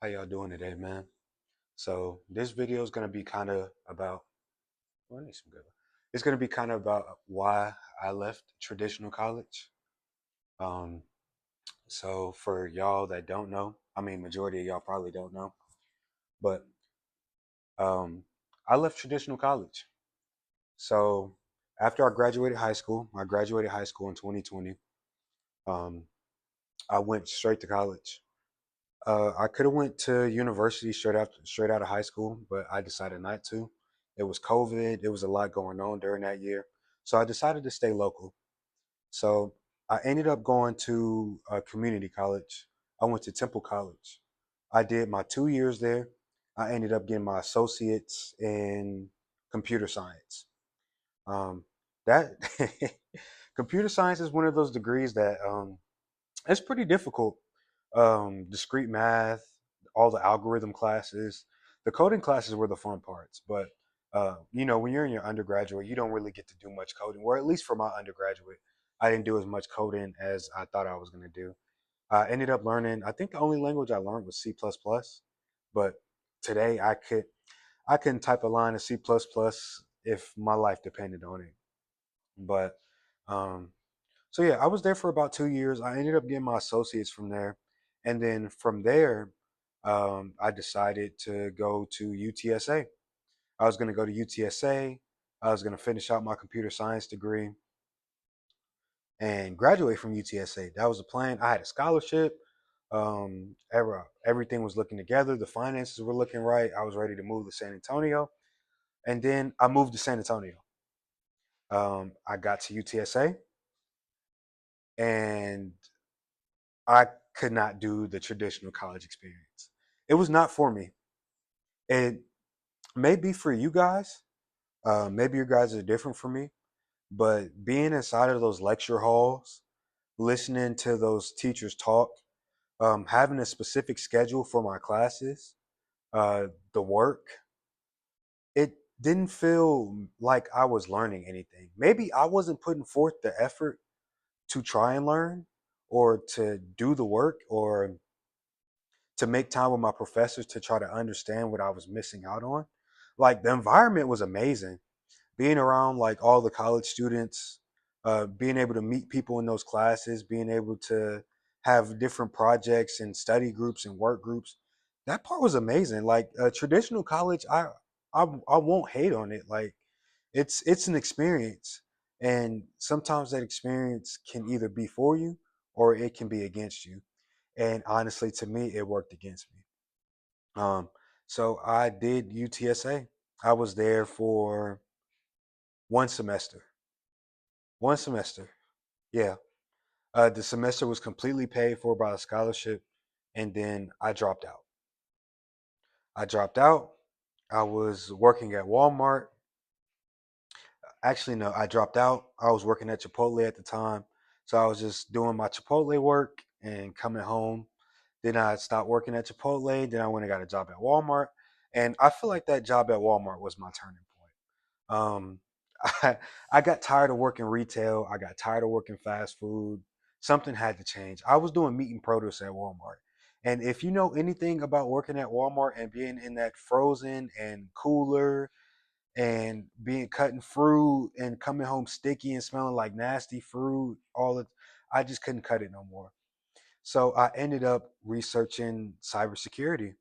How y'all doing today, man? So this video is gonna be kind of about. Well, I need some good. It's gonna be kind of about why I left traditional college. Um, so for y'all that don't know, I mean, majority of y'all probably don't know, but um, I left traditional college. So after I graduated high school in 2020. Um, I went straight to college. I could have went to university straight out of high school, but I decided not to. It was COVID. There was a lot going on during that year, so I decided to stay local. So I ended up going to a community college. I went to Temple College. I did my 2 years there. I ended up getting my associates in computer science. Um, that computer science is one of those degrees that it's pretty difficult. Discrete math, all the algorithm classes, the coding classes were the fun parts. But when you're in your undergraduate, you don't really get to do much coding. Or at least for my undergraduate, I didn't do as much coding as I thought I was going to do. I ended up learning. I think the only language I learned was C++. But today I can type a line of C++ if my life depended on it. But um, so yeah, I was there for about 2 years. I ended up getting my associates from there, and then from there, I decided to go to UTSA. I was going to go to UTSA. I was going to finish out my computer science degree and graduate from UTSA. That was the plan. I had a scholarship. Everything was looking together. The finances were looking right. I was ready to move to San Antonio, and then I moved to San Antonio. I got to UTSA, and I could not do the traditional college experience. It was not for me. It may be for you guys. Maybe your guys are different from me, but being inside of those lecture halls, listening to those teachers talk, having a specific schedule for my classes, the work, it didn't feel like I was learning anything. Maybe I wasn't putting forth the effort to try and learn or to do the work or to make time with my professors to try to understand what I was missing out on. Like the environment was amazing. Being around like all the college students, being able to meet people in those classes, being able to have different projects and study groups and work groups. That part was amazing. Like traditional college, I won't hate on it. Like it's an experience, and sometimes that experience can either be for you or it can be against you. And honestly, to me, it worked against me. Um, so I did UTSA. I was there for one semester. One semester. Yeah. The semester was completely paid for by a scholarship, and then I dropped out. I dropped out. I was working at Walmart. Actually, no, I dropped out. I was working at Chipotle at the time. So I was just doing my Chipotle work and coming home. Then I stopped working at Chipotle. Then I went and got a job at Walmart. And I feel like that job at Walmart was my turning point. I, I got tired of working retail. I got tired of working fast food. Something had to change. I was doing meat and produce at Walmart. And if you know anything about working at Walmart and being in that frozen and cooler and being cutting fruit and coming home sticky and smelling like nasty fruit, I just couldn't cut it no more. So I ended up researching cybersecurity,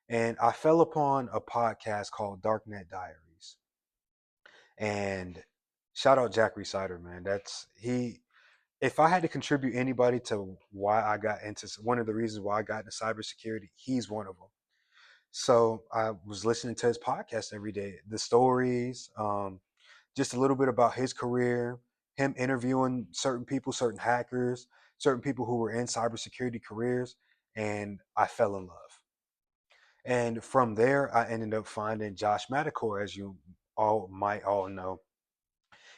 and I fell upon a podcast called Darknet Diaries. And shout out Jack Resider, man. That's he. If I had to contribute anybody to why I got into one of the reasons why I got into cybersecurity, he's one of them. So I was listening to his podcast every day, the stories, just a little bit about his career, him interviewing certain people, certain hackers, certain people who were in cybersecurity careers, and I fell in love. And from there, I ended up finding Josh Madakor, as you all might all know.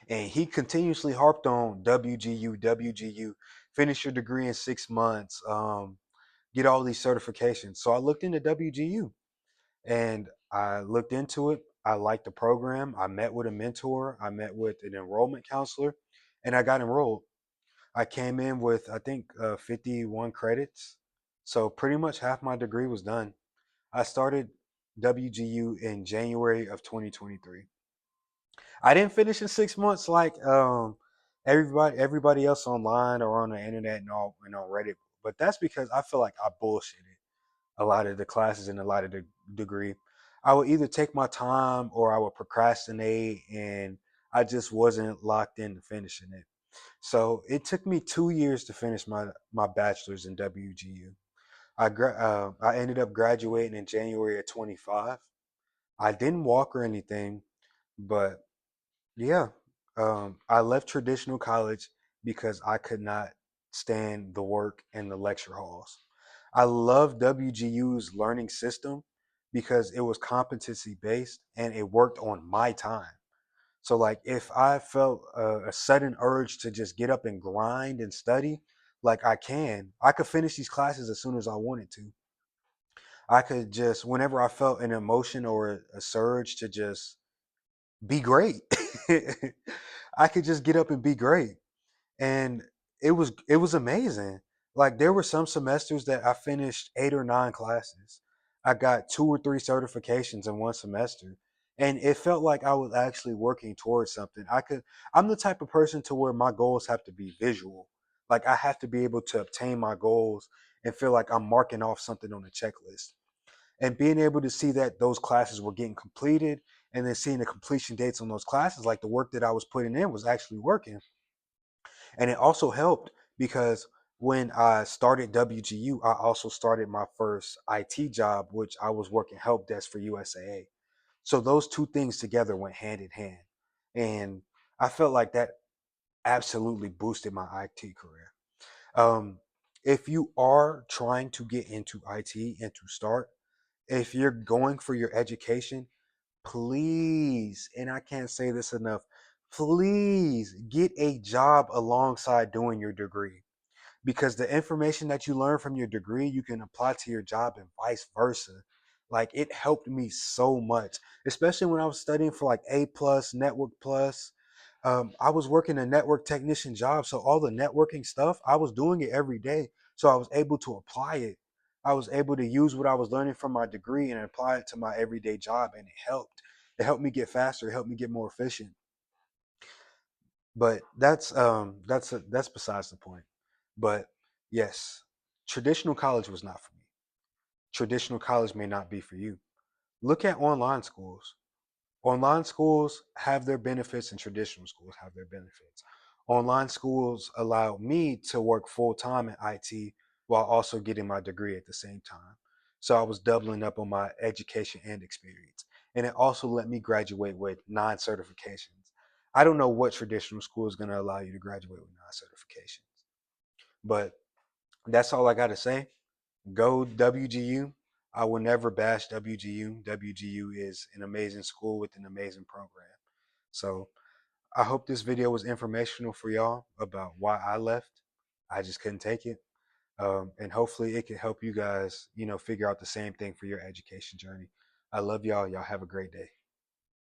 And he continuously harped on WGU, WGU, finish your degree in 6 months, get all these certifications. So I looked into WGU and I looked into it. I liked the program. I met with a mentor. I met with an enrollment counselor, and I got enrolled. I came in with I think 51 credits, So pretty much half my degree was done. I started WGU in January of 2023. I didn't finish in 6 months like everybody else online or on the internet and all and on Reddit, but that's because I feel like I bullshitted a lot of the classes and a lot of the degree. I would either take my time or I would procrastinate, and I just wasn't locked into finishing it. So it took me 2 years to finish my bachelor's in WGU. I ended up graduating in January of 25. I didn't walk or anything, but yeah, I left traditional college because I could not stand the work in the lecture halls. I love WGU's learning system because it was competency based and it worked on my time. So, like, if I felt a sudden urge to just get up and grind and study, like I could finish these classes as soon as I wanted to. I could just, whenever I felt an emotion or a surge to just be great, I could just get up and be great. And it was amazing. Like there were some semesters that I finished 8 or 9 classes. I got 2 or 3 certifications in one semester. And it felt like I was actually working towards something. I'm the type of person to where my goals have to be visual. Like I have to be able to obtain my goals and feel like I'm marking off something on the checklist, and being able to see that those classes were getting completed and then seeing the completion dates on those classes, like the work that I was putting in was actually working. And it also helped because when I started WGU, I also started my first IT job, which I was working help desk for USAA. So those two things together went hand in hand. And I felt like that absolutely boosted my IT career. Um, if you are trying to get into IT and to start, if you're going for your education, please, and I can't say this enough, please get a job alongside doing your degree, because the information that you learn from your degree you can apply to your job and vice versa. Like it helped me so much, especially when I was studying for like A plus network plus. I was working a network technician job, so all the networking stuff I was doing it every day, so I was able to apply it. I was able to use what I was learning from my degree and apply it to my everyday job, and it helped me get faster, it helped me get more efficient. But that's besides the point. But yes, traditional college was not for me. Traditional college may not be for you. Look at online schools. Online schools have their benefits and traditional schools have their benefits. Online schools allowed me to work full time in IT while also getting my degree at the same time. So I was doubling up on my education and experience. And it also let me graduate with 9 certifications. I don't know what traditional school is going to allow you to graduate with 9 certifications, but that's all I got to say. Go WGU. I will never bash WGU. WGU is an amazing school with an amazing program. So I hope this video was informational for y'all about why I left. I just couldn't take it. And hopefully it can help you guys, figure out the same thing for your education journey. I love y'all. Y'all have a great day.